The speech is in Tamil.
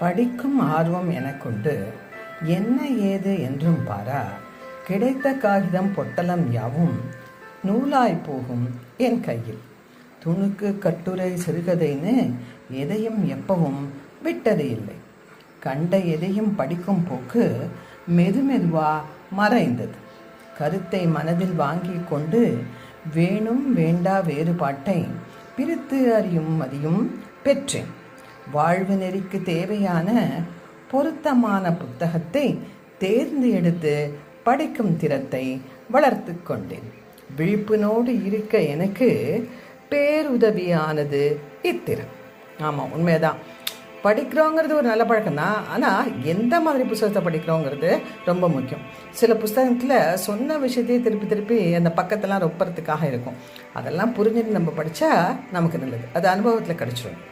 படிக்கும் ஆர்வம் எனக்குண்டு, என்ன ஏது என்றும் பாரா, கிடைத்த காகிதம் பொட்டலம் யாவும் நூலாய் போகும் என் கையில். துணுக்கு கட்டுரை சிறுகதைன்னு எதையும் எப்பவும் விட்டது இல்லை. கண்ட எதையும் படிக்கும் போக்கு மெதுவா மறைந்தது. கருத்தை மனதில் வாங்கி கொண்டு வேணும் வேண்டா வேறுபாட்டை பிரித்து அறியும் மதியும் பெற்றேன். வாழ்வு நெறிக்கு தேவையான பொருத்தமான புத்தகத்தை தேர்ந்து எடுத்து படிக்கும் திறத்தை வளர்த்து கொண்டேன். விழிப்பினோடு இருக்க எனக்கு பேருதவியானது இத்திறம். ஆமாம், உண்மைதான். படிக்கிறோங்கிறது ஒரு நல்ல பழக்கம் தான். ஆனால் எந்த மாதிரி புத்தகத்தை படிக்கிறோங்கிறது ரொம்ப முக்கியம். சில புத்தகத்தில் சொன்ன விஷயத்தையே திருப்பி திருப்பி அந்த பக்கத்தெல்லாம் ரொப்பறதுக்காக இருக்கும். அதெல்லாம் புரிஞ்சுட்டு நம்ம படித்தா நமக்கு நல்லது. அது அனுபவத்தில் கிடச்சிடும்.